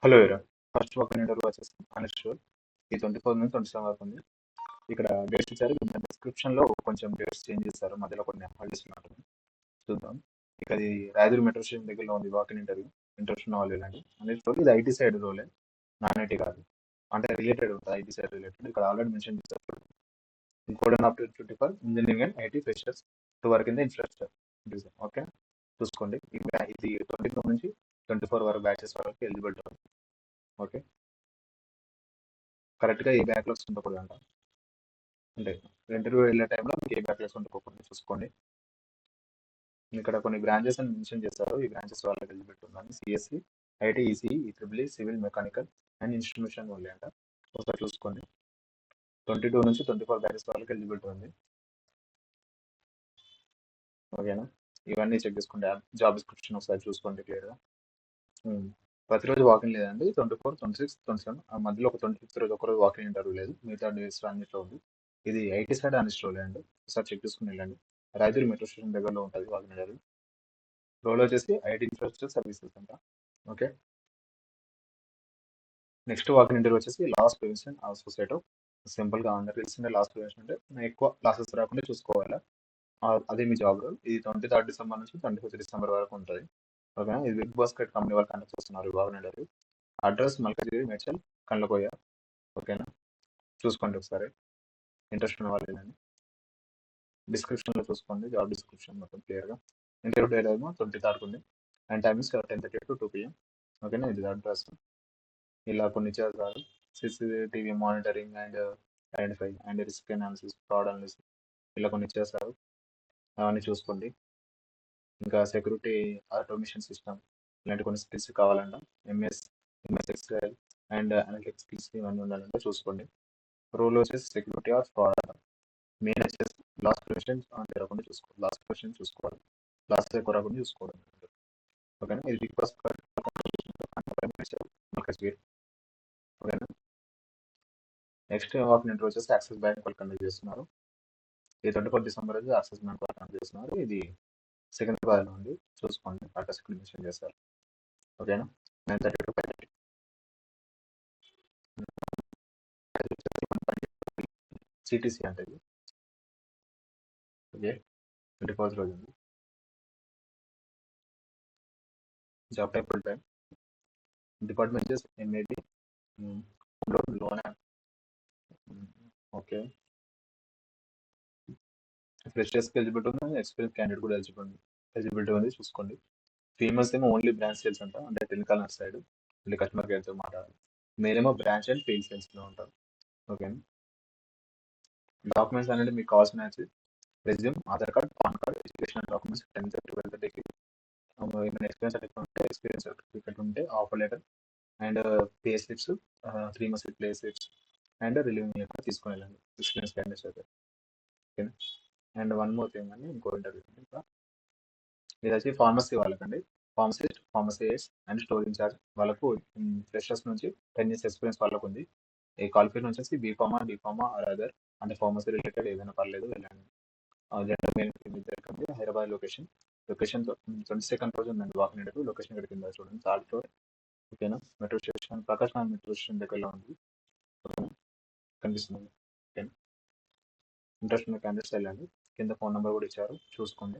Hello ఎవరా. First ఒక interview వచ్చేసి అనశ్వర్. ఈ 24 నుంచి 27 వరకు ఉంది. ఇక్కడ డేట్స్ ఇచ్చారు. డిస్క్రిప్షన్ లో కొంచెం డేట్స్ చేంజ్ చేస్తారు, మధ్యలో కొన్ని హాలిడేస్ ఉన్నట్టు. చూద్దాం. ఇక అది రాయదుర్గ్ మెట్రో స్టేషన్ దగ్గరలో ఉంది వాకిన్ ఇంటర్వ్యూ. ఇంట్రెస్ట్ ఉన్న వాళ్ళు ఇలాంటి అన్నిటి ఇది ఐటీ సైడ్ రోలే, నాన్ ఐటీ కాదు. అంటే రిలేటెడ్ ఉంటుంది, ఐటీ సైడ్ రిలేటెడ్. ఇక్కడ ఆల్రెడీ మెన్షన్ చేస్తారు. ఇంకోటి up to 24 engineering and IT freshers to work in the infrastructure. Okay, చూసుకోండి. ఇది 22 నుంచి 24 వరకు బ్యాచెస్ వరకు ఎలిజిబిలిటీ ఉంది. ఓకే, కరెక్ట్గా ఏ బ్యాక్లాగ్స్ ఉండకూడదు అంట. అంటే ఇంటర్వ్యూ వెళ్ళే టైంలో మీకు ఏ బ్యాక్లాగ్స్ ఉండకపోకుండా చూసుకోండి. ఇక్కడ కొన్ని బ్రాంచెస్ అని మెన్షన్ చేస్తారు. ఈ బ్రాంచెస్ వాళ్ళకి ఎలిజిబిలిటీ ఉందని CSE, IT, ECE, E triple, civil, mechanical and instrumentation only అంట. ఒకసారి చూసుకోండి. 22 నుంచి 24 బ్యాచెస్ వాళ్ళకి ఎలిజిబిలిటీ ఉంది. ఓకేనా, ఇవన్నీ చెక్ చేసుకోండి. జాబ్ డిస్క్రిప్షన్ ఒకసారి చూసుకోండి క్లియర్గా. ప్రతిరోజు వాకింగ్ లేదండి. 24, 26, 27 ఆ మధ్యలో ఒక 25th రోజు ఒకరోజు వాకింగ్ ఇంటర్వ్యూ లేదు. మిగతా డేస్ అన్నిట్లో ఉంది. ఇది ఐటీ సైడ్ అనిస్ట్ రోల్ అండి. ఒకసారి చెక్ చేసుకుని వెళ్ళండి. రాయదుర్గ్ మెట్రో స్టేషన్ దగ్గరలో ఉంటుంది వాకింగ్ ఇంటర్వ్యూ. రోల్ వచ్చేసి ఐటీ ఇన్ఫ్రాస్ట్రక్చర్ సర్వీసెస్ అంట. ఓకే, నెక్స్ట్ వాకింగ్ ఇంటర్వ్యూ వచ్చేసి లాస్ ప్రివెన్షన్ సొసైటీ. సింపుల్గా అందరికి తెలిసిందే లాస్ ప్రివెన్షన్ అంటే ఎక్కువ లాసెస్ రాకుండా చూసుకోవాలి. అదే మీ జాబ్ రోల్. ఇది 23rd డిసెంబర్ నుంచి 25th డిసెంబర్ వరకు ఉంటుంది. ఓకేనా, ఇది బిగ్ బాస్కెట్ కంపెనీ వాళ్ళు కండక్ట్ చేస్తున్నారు ఈ walking interview. Address Malkajgiri, Medchal, Kandlakoya. ఓకేనా, చూసుకోండి ఒకసారి. ఇంట్రెస్ట్ ఉన్న వాళ్ళు లేదండి. డిస్క్రిప్షన్లో చూసుకోండి, జాబ్ డిస్క్రిప్షన్ మొత్తం క్లియర్గా. ఇంటర్వ్యూ డేట్ ఏమో 23rd ఉంది. And timings 10:30 to 2 PM. ఓకేనా, ఇది అడ్రస్. ఇలా కొన్ని చేస్తారు. CCTV monitoring and identify and risk analysis, fraud analysis, ఇలా కొన్ని చేస్తారు. అవన్నీ చూసుకోండి. ఇంకా సెక్యూరిటీ ఆటోమేషన్ సిస్టమ్ ఇలాంటి కొన్ని స్కిల్స్ కావాలంట. MS XL and analytics skills ఇవన్నీ ఉండాలంటే చూసుకోండి. రోల్ వచ్చేసి సెక్యూరిటీ ఆర్ ఫ్రాడ్. మెయిన్ వచ్చేసి లాస్ ప్రివెన్షన్ జరగకుండా చూసుకోవాలి. లాస్ ప్రివెన్షన్ చూసుకోవాలి, లాస్ ఎక్కువ రాకుండా చూసుకోవడం. ఓకేనా, ఇది బిగ్ బాస్. ఓకేనా, నెక్స్ట్ వాకింగ్ ఇంటర్వ్యూ వచ్చేసి యాక్సిస్ బ్యాంక్ వాళ్ళు కండక్ట్ చేస్తున్నారు. ఈ 24 డిసెంబర్ రోజు యాక్సిస్ బ్యాంక్ వాళ్ళు కండక్ట్ చేస్తున్నారు. ఇది సికింద్రాబాద్లో ఉంది. చూసుకోండి, అడ్రస్ ఇక్కడ మెన్షన్ చేస్తారు. ఓకేనా, 9:30 to 5:30. సిటీసీ అంటే ఇది. ఓకే, 24 రోజు ఉంది. Job type full time. Department వచ్చేసి ఎంఏబి లోన్. ఓకే, ఫ్రెషర్స్కి ఎలిజిబిలిటీ ఉంది, ఎక్స్పీరియన్స్ క్యాండిడేట్ కూడా ఎలిజిబిలిటీ ఉంది. చూసుకోండి. ఫీమేల్స్ ఏమో ఓన్లీ బ్రాంచ్ సేల్స్ అంట, అంటే టెలికాలర్ సైడ్ మళ్ళీ కస్టమర్ కేర్తో మాట్లాడాలి. మేలేమో బ్రాంచ్ అండ్ ఫీల్డ్ సేల్స్లో ఉంటారు. ఓకే, డాక్యుమెంట్స్ అనేది మీకు కావాల్సిన resume, Aadhaar card, pan card, educational documents, 10th, 12th degree, ఏమైనా ఎక్స్పీరియన్స్ సర్టిఫికేట్ ఉంటే ఎక్స్పీరియన్స్ సర్టిఫికేట్ ఉంటే, offer letter and pay slips, 3 months pay slips and relieving letter తీసుకొని వెళ్ళండి ఎక్స్పీరియన్స్ క్యాండిడేట్స్ అయితే. ఓకేనా, అండ్ వన్ మోర్ థింగ్ అండి, ఇంకో ఇంటర్వ్యూ ఇంకా ఇది వచ్చి ఫార్మసీ వాళ్ళకండి. Pharmacist, pharmacies and store in charge వాళ్ళకు ఫ్రెషర్స్ నుంచి 10 years ఎక్స్పీరియన్స్ వాళ్ళకు ఉంది. ఈ క్వాలిఫికేషన్ వచ్చేసి బీఫార్మా, డిఫార్మా ఆర్ అదర్, అంటే ఫార్మసీ రిలేటెడ్ ఏదైనా పర్లేదు వెళ్ళండి. General mail Hyderabad location 22nd రోజు ఉందండి వాకింగ్ ఇంటర్వ్యూ. లొకేషన్ ఇక్కడ కింద చూడండి, థర్డ్ ఫ్లోర్. ఓకేనా, metro station, Prakash Nagar metro station దగ్గరలో ఉంది. ఓకేనా, కనిపిస్తుంది. ఓకేనా, ఇంట్రెస్ట్ ఉన్న క్యాండిడేట్స్ వెళ్ళండి. కింద ఫోన్ నెంబర్ కూడా ఇచ్చారు, చూసుకోండి.